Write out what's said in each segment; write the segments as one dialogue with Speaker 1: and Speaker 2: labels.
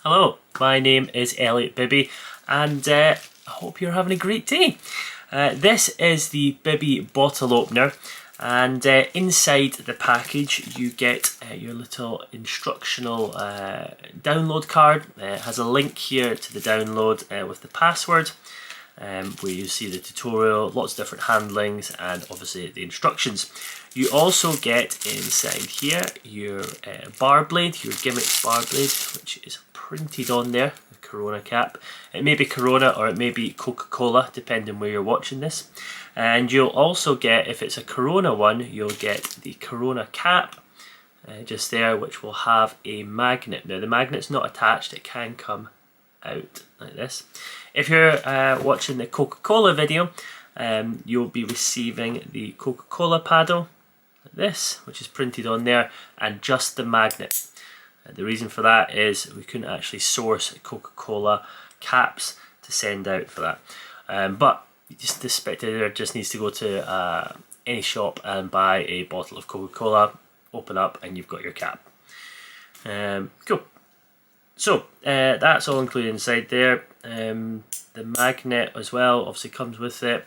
Speaker 1: Hello, my name is Elliot Bibby and I hope you're having a great day. This is the Bibby bottle opener, and inside the package you get your little instructional download card. It has a link here to the download with the password, where you see the tutorial, lots of different handlings and obviously the instructions. You also get inside here your bar blade, your gimmick bar blade, which is printed on there, the Corona cap. It may be Corona or it may be Coca-Cola, depending where you're watching this. And you'll also get, if it's a Corona one, you'll get the Corona cap just there, which will have a magnet. Now the magnet's not attached, it can come out like this. If you're watching the Coca-Cola video, you'll be receiving the Coca-Cola paddle like this, which is printed on there, and just the magnet. The reason for that is we couldn't actually source Coca-Cola caps to send out for that. But the spectator just needs to go to any shop and buy a bottle of Coca-Cola, open up, and you've got your cap. Cool. So that's all included inside there. The magnet as well obviously comes with it.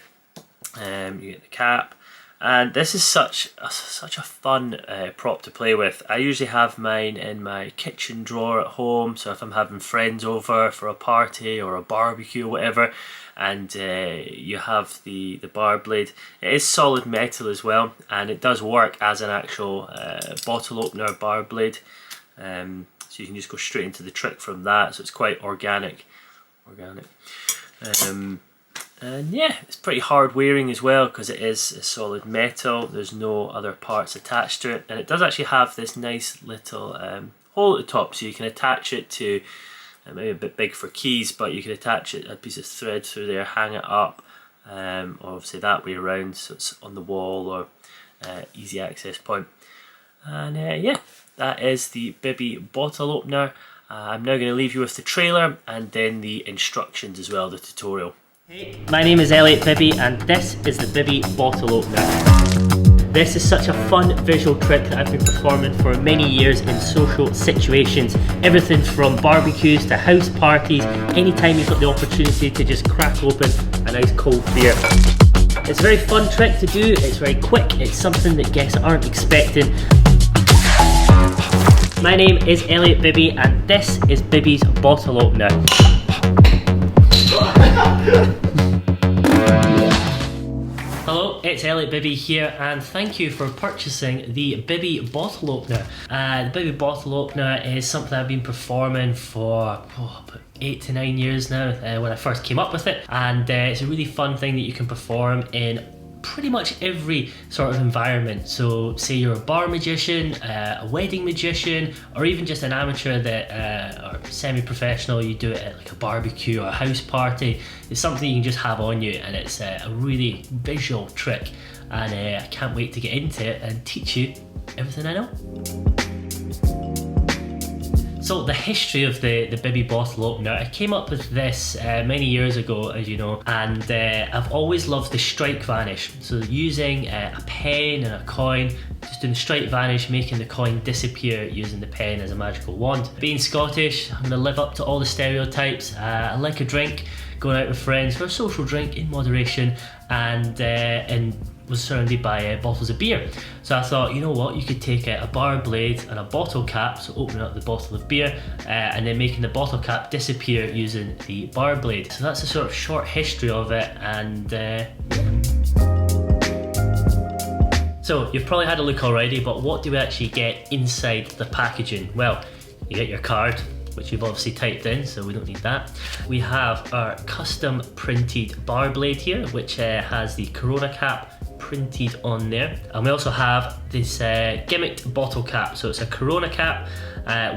Speaker 1: You get the cap, and this is such a fun prop to play with. I usually have mine in my kitchen drawer at home, so if I'm having friends over for a party or a barbecue or whatever, and you have the bar blade, it is solid metal as well, and it does work as an actual bottle opener bar blade. So you can just go straight into the trick from that, so it's quite organic. And yeah, it's pretty hard wearing as well because it is a solid metal. There's no other parts attached to it, and it does actually have this nice little hole at the top, so you can attach it to, maybe a bit big for keys, but you can attach it, a piece of thread through there, hang it up, or obviously that way around, so it's on the wall or easy access point. And yeah, that is the Bibby bottle opener. I'm now going to leave you with the trailer and then the instructions as well, the tutorial. Hey, my name is Elliot Bibby and this is the Bibby bottle opener. This is such a fun visual trick that I've been performing for many years in social situations. Everything from barbecues to house parties, anytime you've got the opportunity to just crack open a nice cold beer. It's a very fun trick to do, it's very quick, it's something that guests aren't expecting. My name is Elliot Bibby and this is Bibby's bottle opener. Hello, it's Elliot Bibby here and thank you for purchasing the Bibby bottle opener. The Bibby bottle opener is something I've been performing for about 8 to 9 years now, when I first came up with it, and it's a really fun thing that you can perform in pretty much every sort of environment. So say you're a bar magician, a wedding magician, or even just an amateur that or semi-professional, you do it at like a barbecue or a house party. It's something you can just have on you, and it's a really visual trick, and I can't wait to get into it and teach you everything I know. So the history of the Bibby bottle opener, I came up with this many years ago, as you know, and I've always loved the strike vanish. So using a pen and a coin, just doing the strike vanish, making the coin disappear using the pen as a magical wand. Being Scottish, I'm gonna live up to all the stereotypes. I like a drink, going out with friends for a social drink in moderation, and was surrounded by bottles of beer. So I thought, you know what, you could take a bar blade and a bottle cap, so opening up the bottle of beer, and then making the bottle cap disappear using the bar blade. So that's a sort of short history of it, and so you've probably had a look already, but what do we actually get inside the packaging? Well, you get your card, which you've obviously typed in, so we don't need that. We have our custom printed bar blade here, which has the Corona cap printed on there. And we also have this gimmicked bottle cap. So it's a Corona cap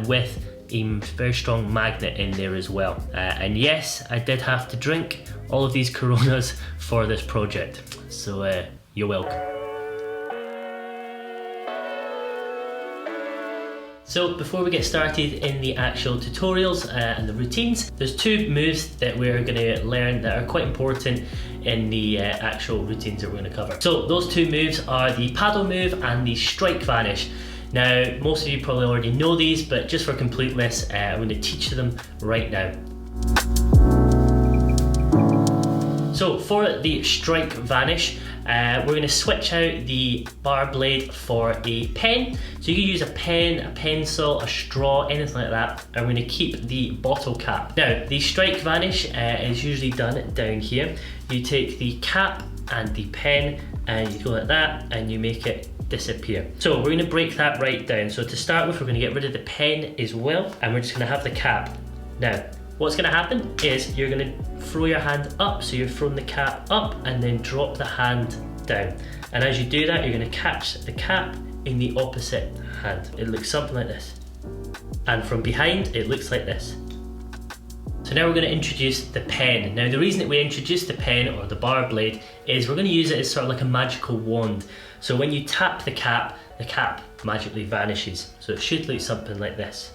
Speaker 1: with a very strong magnet in there as well. And yes, I did have to drink all of these Coronas for this project. So you're welcome. So before we get started in the actual tutorials and the routines, there's two moves that we're going to learn that are quite important in the actual routines that we're going to cover. So those two moves are the paddle move and the strike vanish. Now, most of you probably already know these, but just for completeness, I'm going to teach them right now. So for the strike vanish, we're going to switch out the bar blade for a pen. So you can use a pen, a pencil, a straw, anything like that. I'm going to keep the bottle cap. Now, the strike vanish is usually done down here. You take the cap and the pen and you go like that and you make it disappear. So we're going to break that right down. So to start with, we're going to get rid of the pen as well, and we're just going to have the cap. Now, what's going to happen is you're going to throw your hand up, so you're throwing the cap up and then drop the hand down. And as you do that, you're going to catch the cap in the opposite hand. It looks something like this. And from behind, it looks like this. So now we're going to introduce the pen. Now the reason that we introduce the pen or the bar blade is we're going to use it as sort of like a magical wand. So when you tap the cap magically vanishes. So it should look something like this.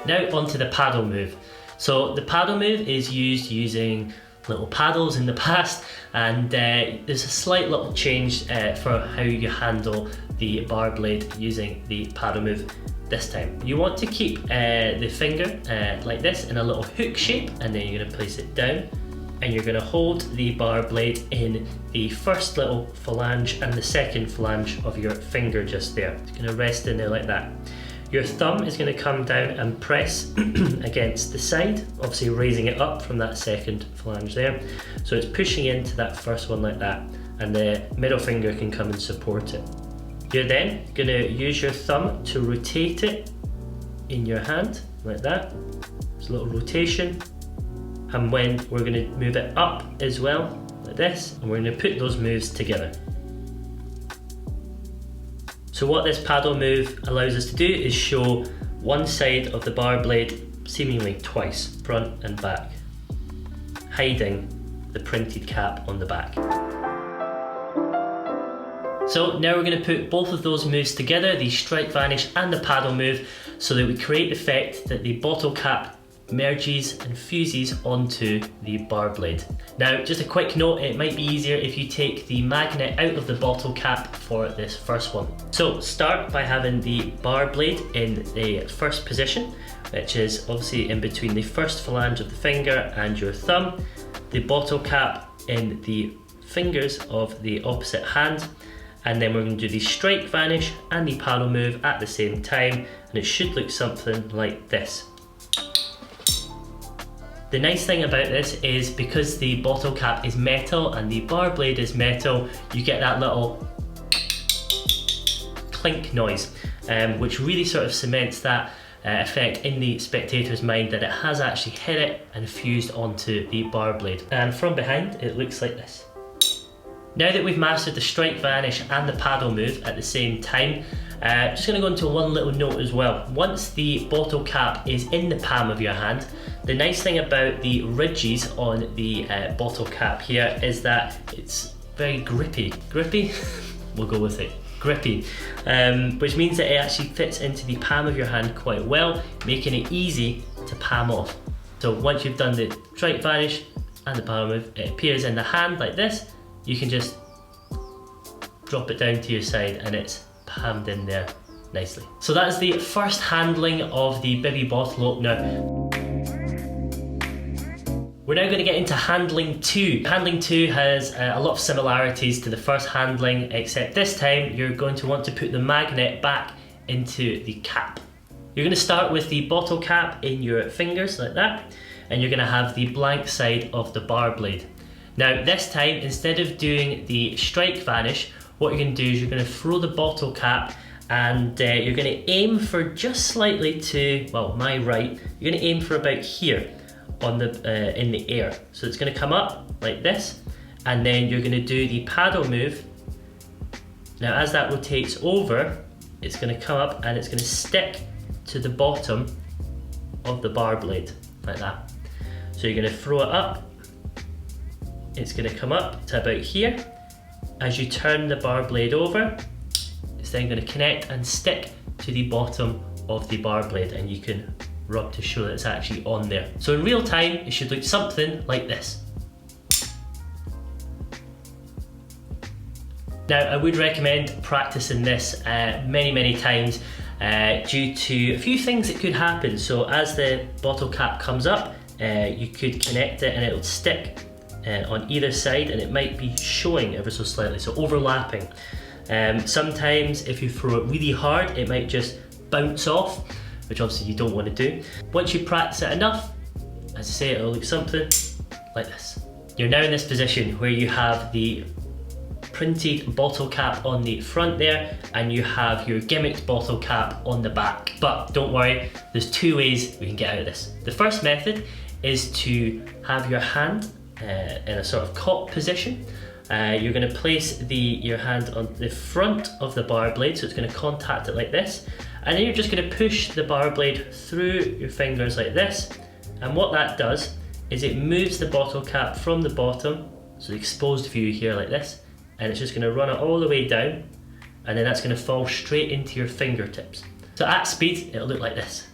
Speaker 1: Now onto the paddle move. So the paddle move is used using little paddles in the past, and there's a slight little change for how you handle the bar blade using the paddle move this time. You want to keep the finger like this in a little hook shape, and then you're going to place it down and you're going to hold the bar blade in the first little phalange and the second phalange of your finger just there. It's going to rest in there like that. Your thumb is going to come down and press against the side, obviously raising it up from that second phalange there. So it's pushing into that first one like that, and the middle finger can come and support it. You're then going to use your thumb to rotate it in your hand like that. There's a little rotation, and when we're going to move it up as well like this, and we're going to put those moves together. So what this paddle move allows us to do is show one side of the bar blade seemingly twice, front and back, hiding the printed cap on the back. So now we're going to put both of those moves together, the strike vanish and the paddle move, so that we create the effect that the bottle cap merges and fuses onto the bar blade. Now, just a quick note, it might be easier if you take the magnet out of the bottle cap for this first one. So start by having the bar blade in the first position, which is obviously in between the first phalange of the finger and your thumb, the bottle cap in the fingers of the opposite hand, and then we're going to do the strike vanish and the paddle move at the same time, and it should look something like this. The nice thing about this is because the bottle cap is metal and the bar blade is metal, you get that little clink noise, which really sort of cements that effect in the spectator's mind that it has actually hit it and fused onto the bar blade. And from behind, it looks like this. Now that we've mastered the strike vanish and the paddle move at the same time, just going to go into one little note as well. Once the bottle cap is in the palm of your hand, the nice thing about the ridges on the bottle cap here is that it's very grippy. Grippy? We'll go with it. Grippy. Which means that it actually fits into the palm of your hand quite well, making it easy to palm off. So once you've done the strike vanish and the paddle move, it appears in the hand like this. You can just drop it down to your side and it's palmed in there nicely. So that's the first handling of the Bibby bottle opener. We're now going to get into handling 2. Handling 2 has a lot of similarities to the first handling, except this time you're going to want to put the magnet back into the cap. You're going to start with the bottle cap in your fingers like that, and you're going to have the blank side of the bar blade. Now this time, instead of doing the strike vanish, what you're going to do is you're going to throw the bottle cap and you're going to aim for just slightly to, well, my right, you're going to aim for about here on the in the air. So it's going to come up like this, and then you're going to do the paddle move. Now as that rotates over, it's going to come up and it's going to stick to the bottom of the bar blade like that. So you're going to throw it up, it's going to come up to about here. As you turn the bar blade over, it's then going to connect and stick to the bottom of the bar blade, and you can rub to show that it's actually on there. So in real time, it should look something like this. Now, I would recommend practicing this many times due to a few things that could happen. So as the bottle cap comes up, you could connect it and it'll stick on either side, and it might be showing ever so slightly, so overlapping. Sometimes if you throw it really hard, it might just bounce off, which obviously you don't want to do. Once you practice it enough, as I say, it'll look something like this. You're now in this position where you have the printed bottle cap on the front there, and you have your gimmicked bottle cap on the back. But don't worry, there's two ways we can get out of this. The first method is to have your hand in a sort of caught position. You're going to place your hand on the front of the bar blade, so it's going to contact it like this, and then you're just going to push the bar blade through your fingers like this, and what that does is it moves the bottle cap from the bottom, so the exposed view here like this, and it's just going to run it all the way down, and then that's going to fall straight into your fingertips. So at speed, it'll look like this.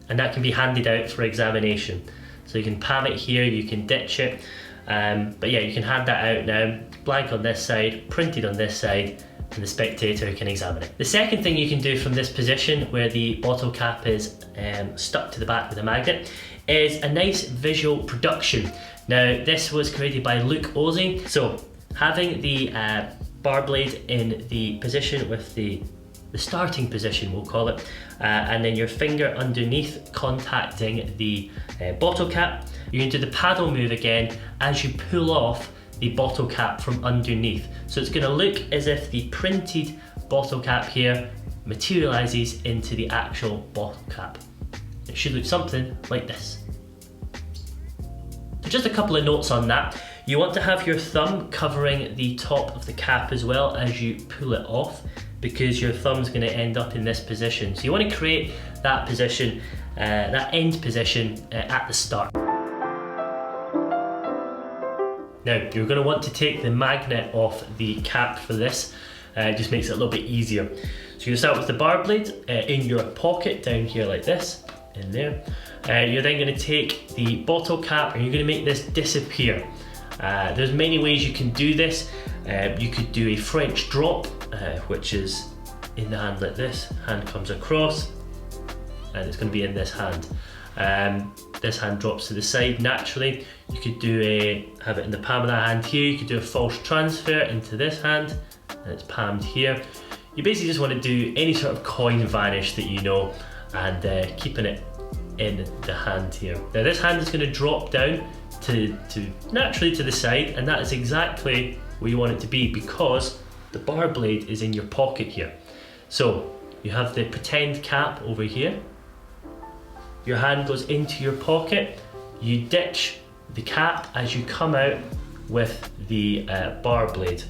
Speaker 1: And that can be handed out for examination. So you can palm it here, you can ditch it, but yeah, you can hand that out now, blank on this side, printed on this side, and the spectator can examine it. The second thing you can do from this position where the bottle cap is stuck to the back with a magnet is a nice visual production. Now, this was created by Luke Ozing. So having the bar blade in the position with the starting position, we'll call it, and then your finger underneath contacting the bottle cap, you're going to do the paddle move again as you pull off the bottle cap from underneath. So it's going to look as if the printed bottle cap here materializes into the actual bottle cap. It should look something like this. So just a couple of notes on that. You want to have your thumb covering the top of the cap as well as you pull it off, because your thumb's going to end up in this position. So you want to create that position, that end position at the start. Now, you're going to want to take the magnet off the cap for this. It just makes it a little bit easier. So you start with the bar blade in your pocket down here like this, in there. You're then going to take the bottle cap and you're going to make this disappear. There's many ways you can do this. You could do a French drop, which is in the hand like this. Hand comes across and it's going to be in this hand. This hand drops to the side naturally. You could have it in the palm of that hand here. You could do a false transfer into this hand and it's palmed here. You basically just want to do any sort of coin vanish that you know, and keeping it in the hand here. Now this hand is going to drop down to naturally to the side, and that is exactly where you want it to be because the bar blade is in your pocket here. So you have the pretend cap over here. Your hand goes into your pocket. You ditch the cap as you come out with the bar blade.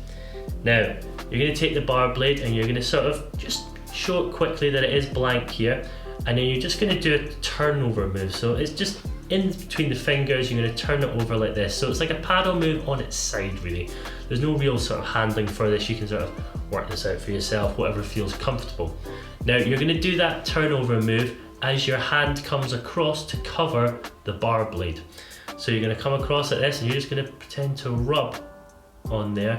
Speaker 1: Now you're going to take the bar blade and you're going to sort of just show it quickly that it is blank here, and then you're just going to do a turnover move. So it's just in between the fingers, you're going to turn it over like this. So it's like a paddle move on its side really. There's no real sort of handling for this. You can sort of work this out for yourself, whatever feels comfortable. Now you're going to do that turnover move as your hand comes across to cover the bar blade. So you're going to come across like this and you're just going to pretend to rub on there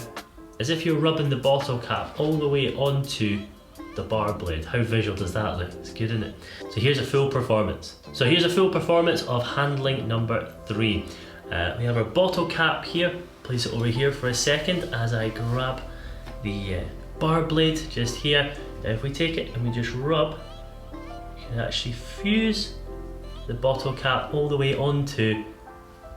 Speaker 1: as if you're rubbing the bottle cap all the way onto the bar blade. How visual does that look? It's good, isn't it? So here's a full performance. So here's a full performance of handling number 3. We have our bottle cap here. Place it over here for a second as I grab the bar blade just here. Now if we take it and we just rub, you can actually fuse the bottle cap all the way onto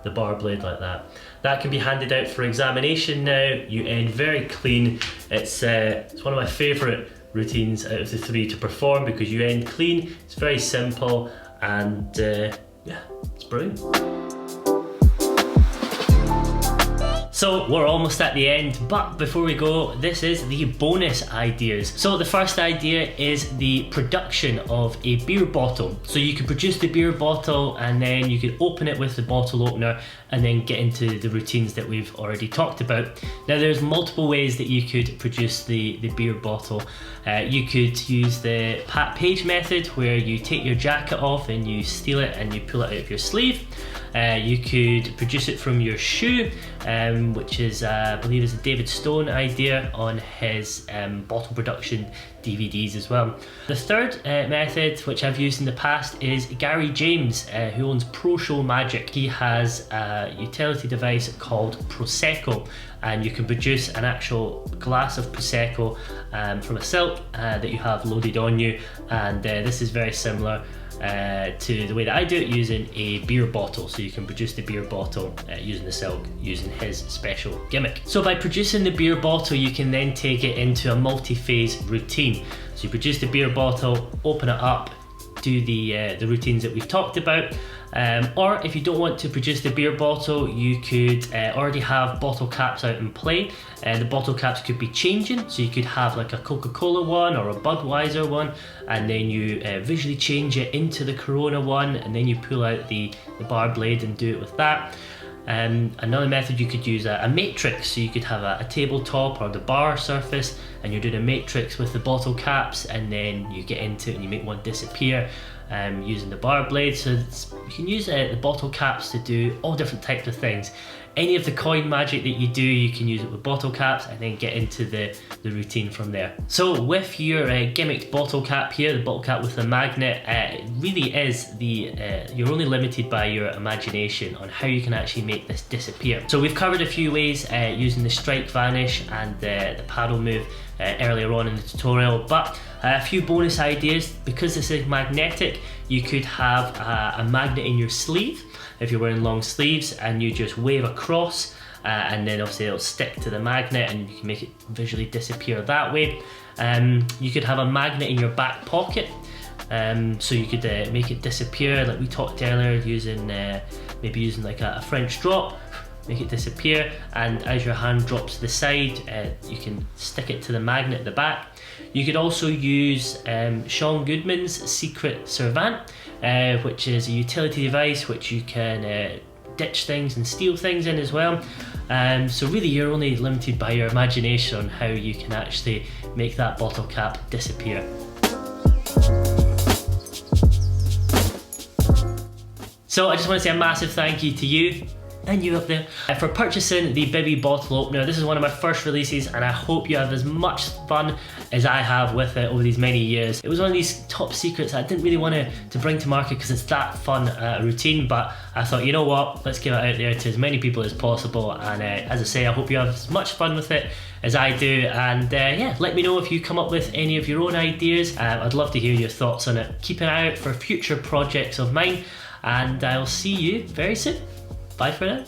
Speaker 1: the bar blade like that. That can be handed out for examination now. You end very clean. It's one of my favourite routines out of the 3 to perform because you end clean. It's very simple and yeah, it's brilliant. So we're almost at the end, but before we go, this is the bonus ideas. So the first idea is the production of a beer bottle. So you could produce the beer bottle and then you could open it with the bottle opener and then get into the routines that we've already talked about. Now there's multiple ways that you could produce the beer bottle. You could use the Pat Page method where you take your jacket off and you steal it and you pull it out of your sleeve. You could produce it from your shoe, which is I believe is a David Stone idea on his bottle production DVDs as well. The third method, which I've used in the past, is Gary James, who owns Pro Show Magic. He has a utility device called Prosecco, and you can produce an actual glass of Prosecco from a silk that you have loaded on you, and this is very similar to the way that I do it, using a beer bottle. So you can produce the beer bottle using the silk, using his special gimmick. So by producing the beer bottle, you can then take it into a multi-phase routine. So you produce the beer bottle, open it up, do the routines that we've talked about. Or if you don't want to produce the beer bottle, you could already have bottle caps out in play. The bottle caps could be changing, so you could have like a Coca-Cola one or a Budweiser one, and then you visually change it into the Corona one, and then you pull out the bar blade and do it with that. Another method, you could use a matrix, so you could have a tabletop or the bar surface, and you're doing a matrix with the bottle caps, and then you get into it and you make one disappear using the bar blade. So you can use the bottle caps to do all different types of things. Any of the coin magic that you do, you can use it with bottle caps and then get into the routine from there. So with your gimmicked bottle cap here, the bottle cap with the magnet, it really is you're only limited by your imagination on how you can actually make this disappear. So we've covered a few ways using the strike vanish and the paddle move earlier on in the tutorial, but a few bonus ideas. Because this is magnetic, you could have a magnet in your sleeve if you're wearing long sleeves, and you just wave across and then obviously it'll stick to the magnet and you can make it visually disappear that way. You could have a magnet in your back pocket, so you could make it disappear like we talked earlier, using maybe using like a French drop, make it disappear, and as your hand drops to the side, you can stick it to the magnet at the back. You could also use Sean Goodman's Secret Servant, which is a utility device which you can ditch things and steal things in as well. So really you're only limited by your imagination on how you can actually make that bottle cap disappear. So I just want to say a massive thank you to you and you up there for purchasing the Bibby bottle opener. This is one of my first releases, and I hope you have as much fun as I have with it over these many years. It was one of these top secrets I didn't really want to bring to market because it's that fun routine, but I thought, you know what, let's get it out there to as many people as possible. And as I say, I hope you have as much fun with it as I do, and yeah, let me know if you come up with any of your own ideas. I'd love to hear your thoughts on it. Keep an eye out for future projects of mine, and I'll see you very soon. Bye for now.